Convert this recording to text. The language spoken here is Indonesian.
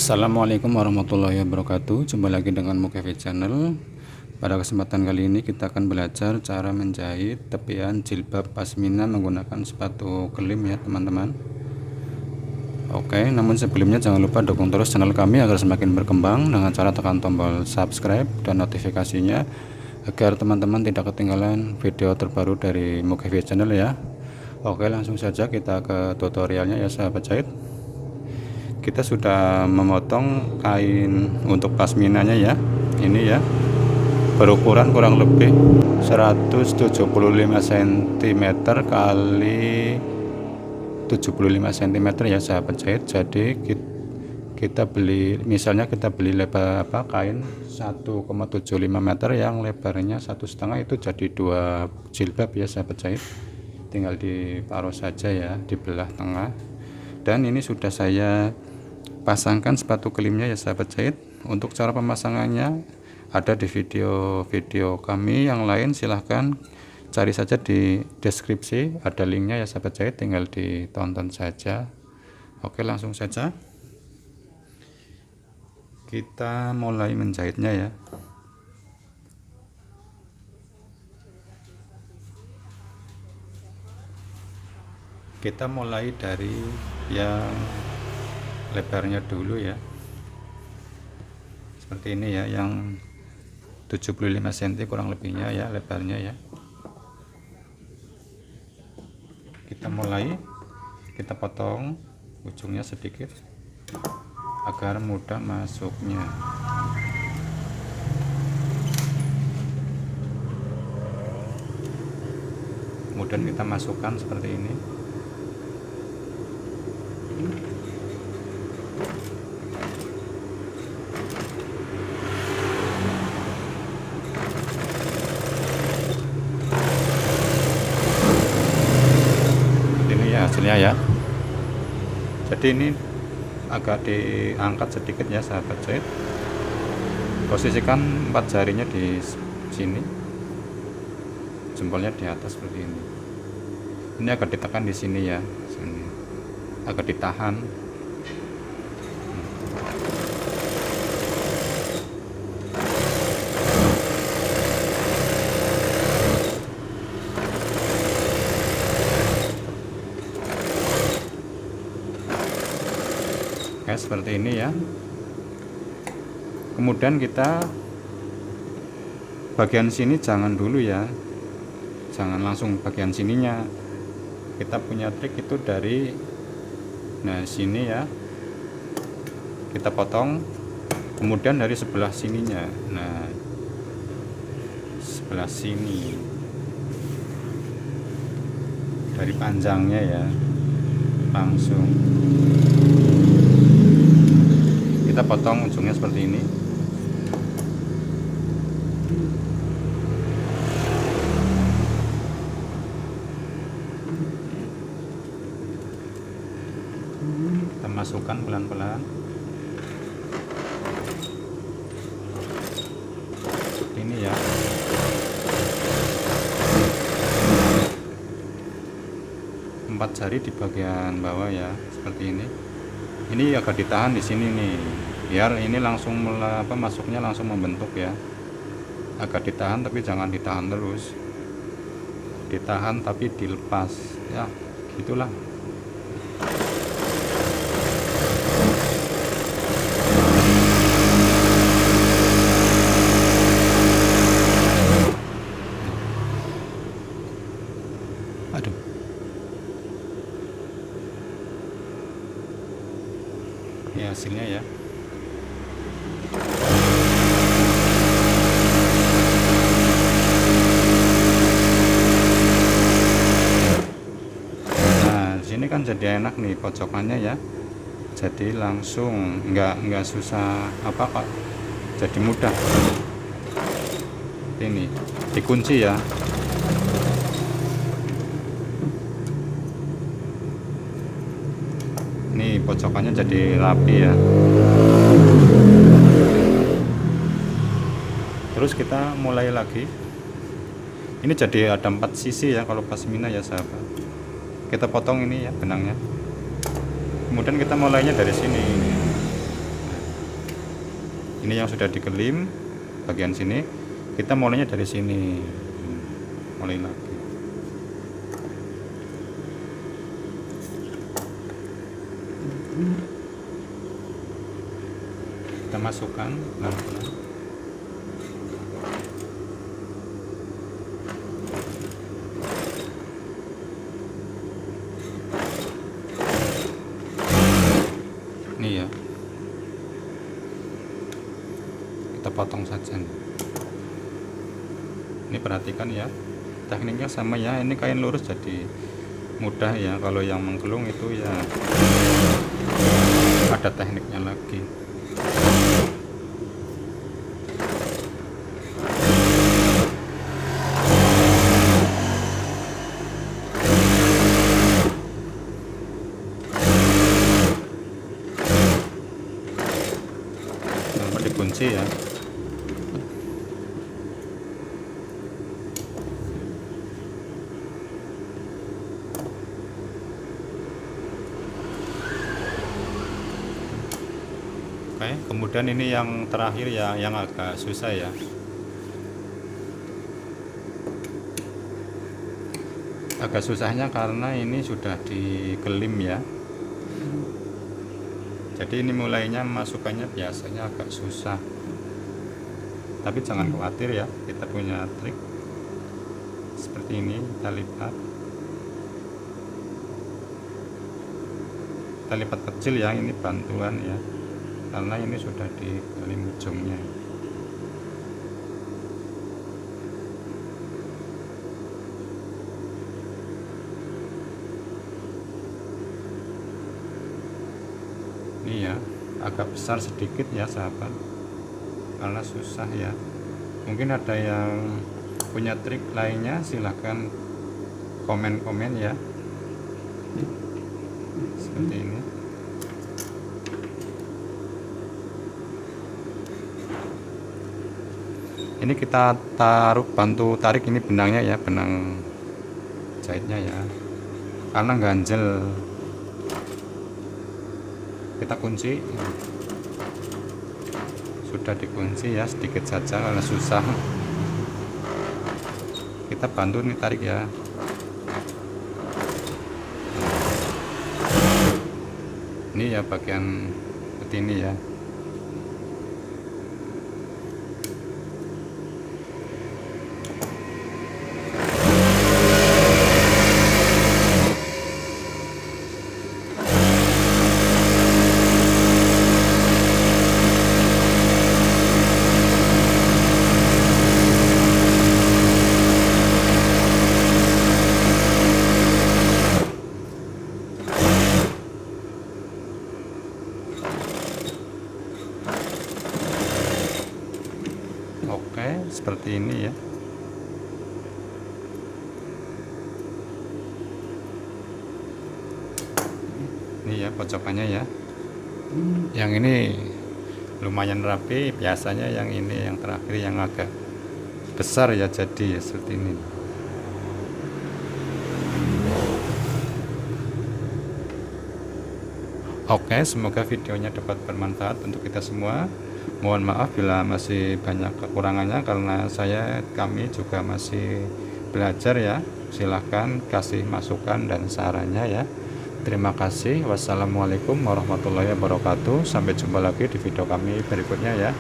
Assalamualaikum warahmatullahi wabarakatuh. Jumpa lagi dengan Mukhefi Channel. Pada kesempatan kali ini kita akan belajar cara menjahit tepian jilbab pasmina menggunakan sepatu kelim ya teman-teman. Oke, namun sebelumnya jangan lupa dukung terus channel kami agar semakin berkembang dengan cara tekan tombol subscribe dan notifikasinya agar teman-teman tidak ketinggalan video terbaru dari Mukhefi Channel ya. Oke, langsung saja kita ke tutorialnya ya sahabat jahit. Kita sudah memotong kain untuk pasminanya ya, ini ya, berukuran kurang lebih 175 cm kali 75 cm ya sahabat jahit. Jadi kita beli, misalnya kita beli lebar kain 1,75 meter yang lebarnya 1,5, itu jadi 2 jilbab ya sahabat jahit. Tinggal diparuh saja ya, dibelah tengah. Dan ini sudah saya pasangkan sepatu kelimnya ya sahabat jahit. Untuk cara pemasangannya ada di video-video kami yang lain, silahkan cari saja di deskripsi, ada linknya ya sahabat jahit, tinggal ditonton saja. Oke, langsung saja kita mulai menjahitnya ya. Kita mulai dari yang lebarnya dulu ya, seperti ini ya, yang 75 cm kurang lebihnya ya lebarnya ya. Kita mulai, kita potong ujungnya sedikit agar mudah masuknya. Kemudian kita masukkan seperti ini. Hasilnya ya, jadi ini agak diangkat sedikit ya sahabat jahit. Posisikan 4 jarinya di sini, jempolnya di atas seperti ini. Ini agak ditekan di sini ya, sini agak ditahan. Seperti ini ya. Kemudian kita bagian sini jangan dulu ya, jangan langsung bagian sininya. Kita punya trik itu dari sini ya, kita potong, kemudian dari sebelah sininya, sebelah sini, dari panjangnya ya, langsung kita potong ujungnya seperti ini. Kita masukkan pelan-pelan seperti ini ya. Empat jari di bagian bawah ya, seperti ini. Ini agak ditahan di sini nih, biar ini langsung masuknya langsung membentuk ya. Agak ditahan tapi jangan ditahan terus, ditahan tapi dilepas ya, gitulah. Aduh, ini hasilnya ya. Nah, sini kan jadi enak nih pojokannya ya. Jadi langsung nggak susah apa-apa, jadi mudah. Ini dikunci ya. Nih pojokannya jadi rapi ya. Terus kita mulai lagi. Ini jadi ada 4 sisi ya kalau pasmina ya sahabat. Kita potong ini ya benangnya. Kemudian kita mulainya dari sini. Ini yang sudah dikelim bagian sini, kita mulainya dari sini. Mulai lagi. Kita masukkan pelan-pelan. Ini ya, kita potong saja nih. Ini perhatikan ya, tekniknya sama ya. Ini kain lurus jadi mudah ya. Kalau yang menggelung itu ya ada tekniknya lagi. Sampai dikunci ya. Oke, kemudian ini yang terakhir ya, yang agak susah ya. Agak susahnya karena ini sudah dikelim ya. Jadi ini mulainya masukannya biasanya agak susah. Tapi jangan khawatir ya, kita punya trik. Seperti ini, kita lipat. Kita lipat kecil ya, ini bantuan ya. Karena ini sudah dikelim ujungnya. Ini ya, agak besar sedikit ya sahabat, karena susah ya. Mungkin ada yang punya trik lainnya, silahkan komen-komen ya. Seperti ini. Ini kita taruh, bantu tarik ini benangnya ya, benang jahitnya ya, karena ganjel. Kita kunci, sudah dikunci ya, sedikit saja karena susah. Kita bantu nih tarik ya. Ini ya bagian seperti ini ya. Oke, seperti ini ya. Ini ya pojokannya ya. Yang ini lumayan rapi, biasanya yang ini yang terakhir yang agak besar ya, jadi ya seperti ini. Oke, semoga videonya dapat bermanfaat untuk kita semua. Mohon maaf bila masih banyak kekurangannya, karena kami juga masih belajar ya. Silahkan kasih masukan dan sarannya ya. Terima kasih. Wassalamualaikum warahmatullahi wabarakatuh. Sampai jumpa lagi di video kami berikutnya ya.